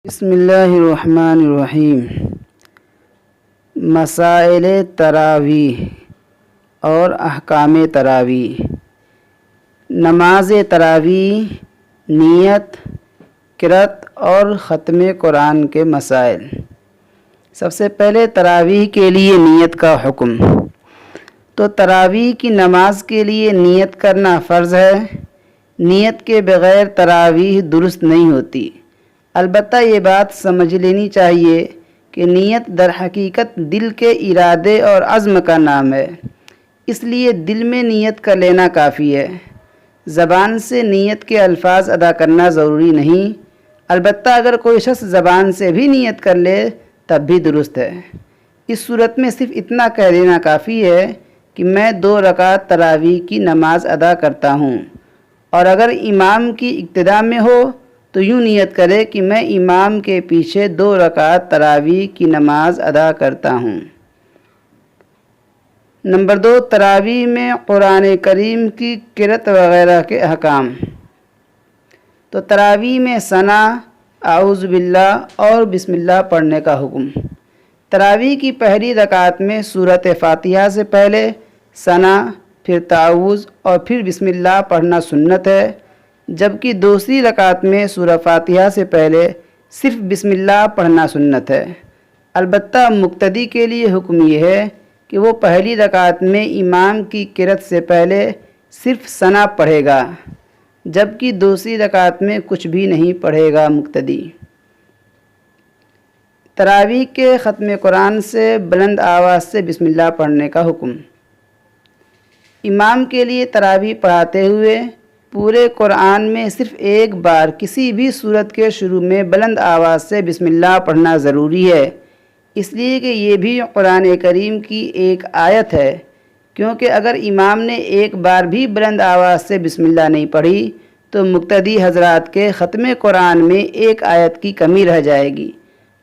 بسم اللہ الرحمن الرحیم۔ مسائل تراویح اور احکام تراویح۔ نماز تراویح، نیت، قرأت اور ختم قرآن کے مسائل۔ سب سے پہلے تراویح کے لیے نیت کا حکم۔ تو تراویح کی نماز کے لیے نیت کرنا فرض ہے۔ نیت کے بغیر تراویح درست نہیں ہوتی۔ البتہ یہ بات سمجھ لینی چاہیے کہ نیت در حقیقت دل کے ارادے اور عزم کا نام ہے، اس لیے دل میں نیت کر لینا کافی ہے۔ زبان سے نیت کے الفاظ ادا کرنا ضروری نہیں، البتہ اگر کوئی شخص زبان سے بھی نیت کر لے تب بھی درست ہے۔ اس صورت میں صرف اتنا کہہ دینا کافی ہے کہ میں 2 رکعت تراویح کی نماز ادا کرتا ہوں، اور اگر امام کی اقتداء میں ہو تو یوں نیت کرے کہ میں امام کے پیچھے 2 رکعت تراویح کی نماز ادا کرتا ہوں۔ نمبر 2، تراویح میں قرآن کریم کی قرأت وغیرہ کے احکام۔ تو تراویح میں ثنا، اعوذ باللہ اور بسم اللہ پڑھنے کا حکم۔ تراویح کی پہلی رکعت میں سورۃ فاتحہ سے پہلے ثنا، پھر تعوذ اور پھر بسم اللہ پڑھنا سنت ہے، جبکہ دوسری رکعت میں سورہ فاتحہ سے پہلے صرف بسم اللہ پڑھنا سنت ہے۔ البتہ مقتدی کے لیے حکم یہ ہے کہ وہ پہلی رکعت میں امام کی قرأت سے پہلے صرف ثنا پڑھے گا، جبکہ دوسری رکعت میں کچھ بھی نہیں پڑھے گا مقتدی۔ تراویح کے ختم قرآن سے بلند آواز سے بسم اللہ پڑھنے کا حکم۔ امام کے لیے تراویح پڑھاتے ہوئے پورے قرآن میں صرف ایک بار کسی بھی سورت کے شروع میں بلند آواز سے بسم اللہ پڑھنا ضروری ہے، اس لیے کہ یہ بھی قرآن کریم کی ایک آیت ہے، کیونکہ اگر امام نے ایک بار بھی بلند آواز سے بسم اللہ نہیں پڑھی تو مقتدی حضرات کے ختم قرآن میں ایک آیت کی کمی رہ جائے گی۔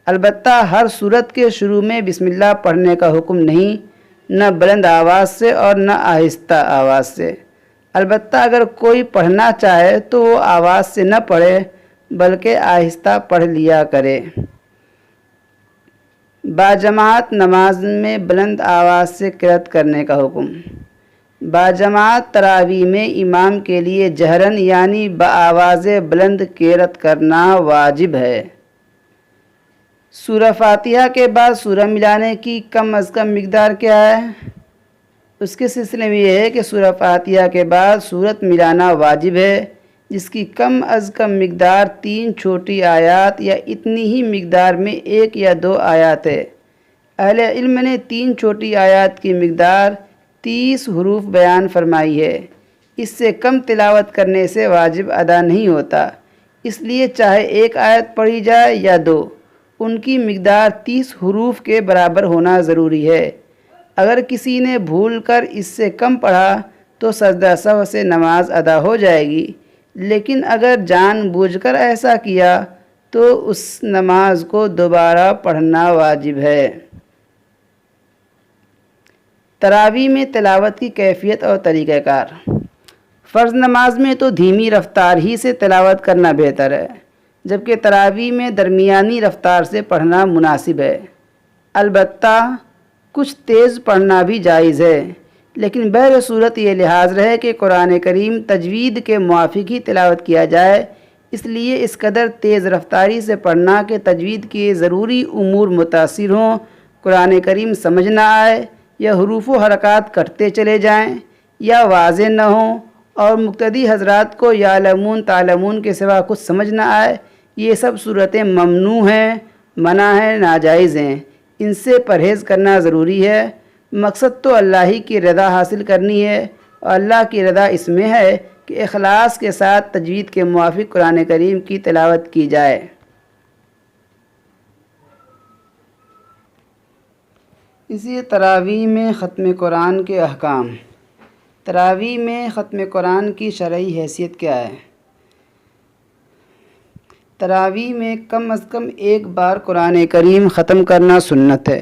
البتہ ہر سورت کے شروع میں بسم اللہ پڑھنے کا حکم نہیں، نہ بلند آواز سے اور نہ آہستہ آواز سے۔ البتہ اگر کوئی پڑھنا چاہے تو وہ آواز سے نہ پڑھے بلکہ آہستہ پڑھ لیا کرے۔ باجماعت نماز میں بلند آواز سے قرأت کرنے کا حکم۔ باجماعت تراویح میں امام کے لیے جہراً یعنی بآواز بلند قرأت کرنا واجب ہے۔ سورہ فاتحہ کے بعد سورہ ملانے کی کم از کم مقدار کیا ہے؟ اس کے سلسلے میں یہ ہے کہ سورہ فاتحہ کے بعد سورت ملانا واجب ہے، جس کی کم از کم مقدار 3 چھوٹی آیات یا اتنی ہی مقدار میں 1 یا 2 آیات ہے۔ اہل علم نے 3 چھوٹی آیات کی مقدار 30 حروف بیان فرمائی ہے۔ اس سے کم تلاوت کرنے سے واجب ادا نہیں ہوتا، اس لیے چاہے 1 آیت پڑھی جائے یا 2، ان کی مقدار 30 حروف کے برابر ہونا ضروری ہے۔ اگر کسی نے بھول کر اس سے کم پڑھا تو سجدہ سہو سے نماز ادا ہو جائے گی، لیکن اگر جان بوجھ کر ایسا کیا تو اس نماز کو دوبارہ پڑھنا واجب ہے۔ تراویح میں تلاوت کی کیفیت اور طریقہ کار۔ فرض نماز میں تو دھیمی رفتار ہی سے تلاوت کرنا بہتر ہے، جبکہ تراویح میں درمیانی رفتار سے پڑھنا مناسب ہے۔ البتہ کچھ تیز پڑھنا بھی جائز ہے، لیکن بہر صورت یہ لحاظ رہے کہ قرآن کریم تجوید کے موافق ہی تلاوت کیا جائے، اس لیے اس قدر تیز رفتاری سے پڑھنا کہ تجوید کے ضروری امور متاثر ہوں، قرآن کریم سمجھ نہ آئے، یا حروف و حرکات کٹتے چلے جائیں یا واضح نہ ہوں، اور مقتدی حضرات کو یعلمون تعلمون کے سوا کچھ سمجھ نہ آئے، یہ سب صورتیں ممنوع ہیں، منع ہیں، ناجائز ہیں۔ ان سے پرہیز کرنا ضروری ہے۔ مقصد تو اللہ ہی کی رضا حاصل کرنی ہے، اور اللہ کی رضا اس میں ہے کہ اخلاص کے ساتھ تجوید کے موافق قرآن کریم کی تلاوت کی جائے۔ اسی تراویح میں ختم قرآن کے احکام۔ تراویح میں ختم قرآن کی شرعی حیثیت کیا ہے؟ تراویح میں کم از کم 1 بار قرآن کریم ختم کرنا سنت ہے۔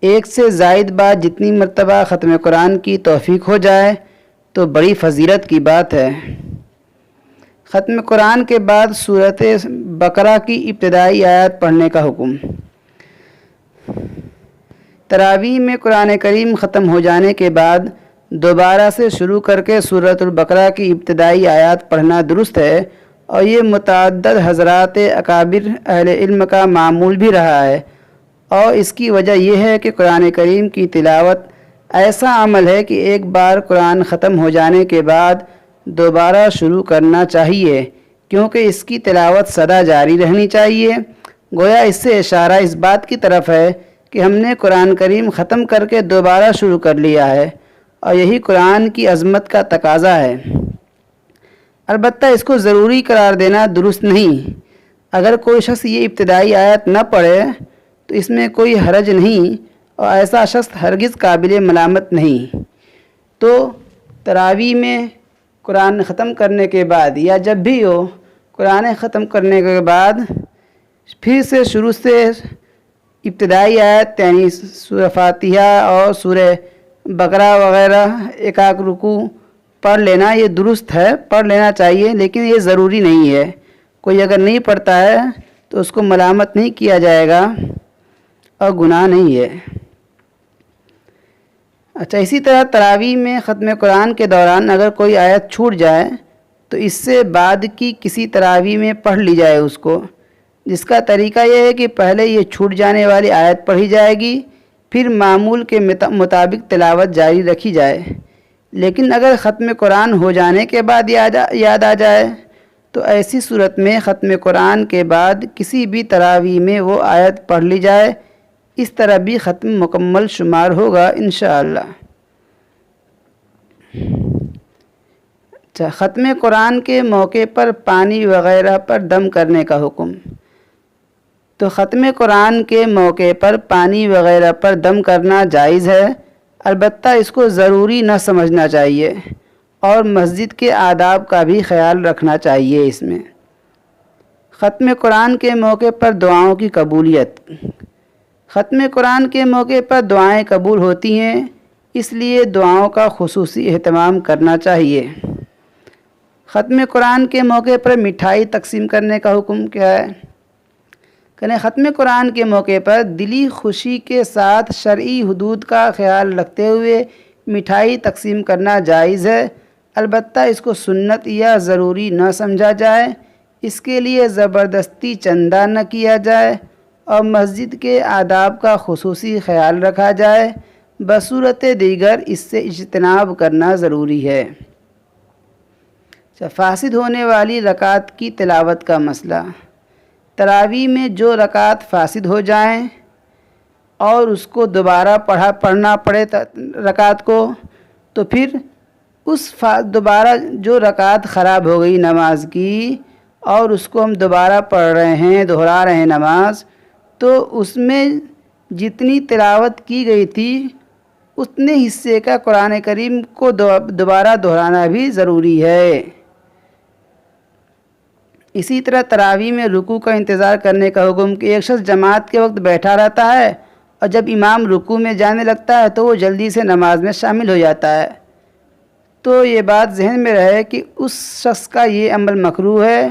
1 سے زائد بار جتنی مرتبہ ختم قرآن کی توفیق ہو جائے تو بڑی فضیلت کی بات ہے۔ ختم قرآن کے بعد سورۃ بقرہ کی ابتدائی آیات پڑھنے کا حکم۔ تراویح میں قرآن کریم ختم ہو جانے کے بعد دوبارہ سے شروع کر کے سورۃ البقرہ کی ابتدائی آیات پڑھنا درست ہے، اور یہ متعدد حضرات اکابر اہل علم کا معمول بھی رہا ہے، اور اس کی وجہ یہ ہے کہ قرآن کریم کی تلاوت ایسا عمل ہے کہ ایک بار قرآن ختم ہو جانے کے بعد دوبارہ شروع کرنا چاہیے، کیونکہ اس کی تلاوت سدا جاری رہنی چاہیے۔ گویا اس سے اشارہ اس بات کی طرف ہے کہ ہم نے قرآن کریم ختم کر کے دوبارہ شروع کر لیا ہے، اور یہی قرآن کی عظمت کا تقاضا ہے۔ البتہ اس کو ضروری قرار دینا درست نہیں۔ اگر کوئی شخص یہ ابتدائی آیت نہ پڑھے تو اس میں کوئی حرج نہیں، اور ایسا شخص ہرگز قابل ملامت نہیں۔ تو تراویح میں قرآن ختم کرنے کے بعد یا جب بھی ہو قرآن ختم کرنے کے بعد پھر سے شروع سے ابتدائی آیت یعنی سورہ فاتحہ اور سورہ بقرہ وغیرہ ایک آدھ رکوع پڑھ لینا یہ درست ہے، پڑھ لینا چاہیے، لیکن یہ ضروری نہیں ہے۔ کوئی اگر نہیں پڑھتا ہے تو اس کو ملامت نہیں کیا جائے گا اور گناہ نہیں ہے۔ اچھا، اسی طرح تراویح میں ختم قرآن کے دوران اگر کوئی آیت چھوٹ جائے تو اس سے بعد کی کسی تراویح میں پڑھ لی جائے اس کو، جس کا طریقہ یہ ہے کہ پہلے یہ چھوٹ جانے والی آیت پڑھی جائے گی، پھر معمول کے مطابق تلاوت جاری رکھی جائے۔ لیکن اگر ختم قرآن ہو جانے کے بعد یاد آ جائے تو ایسی صورت میں ختم قرآن کے بعد کسی بھی تراویح میں وہ آیت پڑھ لی جائے، اس طرح بھی ختم مکمل شمار ہوگا انشاءاللہ۔ اچھا، ختم قرآن کے موقع پر پانی وغیرہ پر دم کرنے کا حکم۔ تو ختم قرآن کے موقع پر پانی وغیرہ پر دم کرنا جائز ہے، البتہ اس کو ضروری نہ سمجھنا چاہیے، اور مسجد کے آداب کا بھی خیال رکھنا چاہیے۔ اس میں ختم قرآن کے موقع پر دعاؤں کی قبولیت۔ ختم قرآن کے موقع پر دعائیں قبول ہوتی ہیں، اس لیے دعاؤں کا خصوصی اہتمام کرنا چاہیے۔ ختم قرآن کے موقع پر مٹھائی تقسیم کرنے کا حکم کیا ہے؟ ختم قرآن کے موقع پر دلی خوشی کے ساتھ شرعی حدود کا خیال رکھتے ہوئے مٹھائی تقسیم کرنا جائز ہے، البتہ اس کو سنت یا ضروری نہ سمجھا جائے، اس کے لیے زبردستی چندہ نہ کیا جائے، اور مسجد کے آداب کا خصوصی خیال رکھا جائے۔ بصورت دیگر اس سے اجتناب کرنا ضروری ہے۔ فاسد ہونے والی رکعت کی تلاوت کا مسئلہ۔ تراویح میں جو رکعت فاسد ہو جائیں اور اس کو دوبارہ پڑھنا پڑے رکعت کو، تو پھر دوبارہ جو رکعت خراب ہو گئی نماز کی اور اس کو ہم دوبارہ پڑھ رہے ہیں، دہرا رہے ہیں نماز، تو اس میں جتنی تلاوت کی گئی تھی اتنے حصے کا قرآن کریم کو دوبارہ دہرانا بھی ضروری ہے۔ اسی طرح تراویح میں رکوع کا انتظار کرنے کا حکم کہ ایک شخص جماعت کے وقت بیٹھا رہتا ہے اور جب امام رکوع میں جانے لگتا ہے تو وہ جلدی سے نماز میں شامل ہو جاتا ہے، تو یہ بات ذہن میں رہے کہ اس شخص کا یہ عمل مکروہ ہے،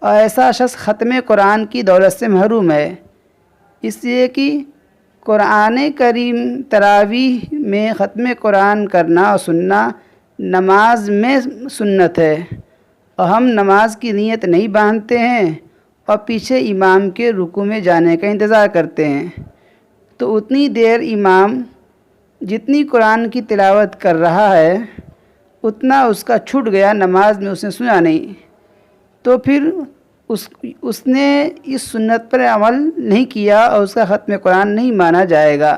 اور ایسا شخص ختم قرآن کی دولت سے محروم ہے، اس لیے کہ قرآن کریم تراویح میں ختم قرآن کرنا اور سننا نماز میں سنت ہے، اور ہم نماز کی نیت نہیں باندھتے ہیں اور پیچھے امام کے رکوع میں جانے کا انتظار کرتے ہیں، تو اتنی دیر امام جتنی قرآن کی تلاوت کر رہا ہے اتنا اس کا چھوٹ گیا، نماز میں اس نے سنا نہیں، تو پھر اس نے اس سنت پر عمل نہیں کیا اور اس کا ختم قرآن نہیں مانا جائے گا،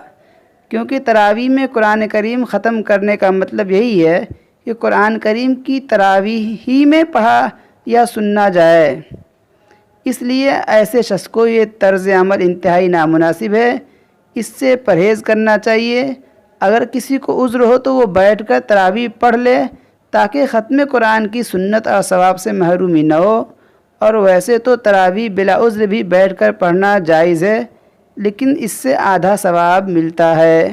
کیونکہ تراویح میں قرآن کریم ختم کرنے کا مطلب یہی ہے کہ قرآن کریم کی تراویح ہی میں پڑھا یا سننا جائے۔ اس لیے ایسے شخص کو یہ طرز عمل انتہائی نامناسب ہے، اس سے پرہیز کرنا چاہیے۔ اگر کسی کو عذر ہو تو وہ بیٹھ کر تراویح پڑھ لے تاکہ ختم قرآن کی سنت اور ثواب سے محرومی نہ ہو، اور ویسے تو تراویح بلا عذر بھی بیٹھ کر پڑھنا جائز ہے، لیکن اس سے آدھا ثواب ملتا ہے۔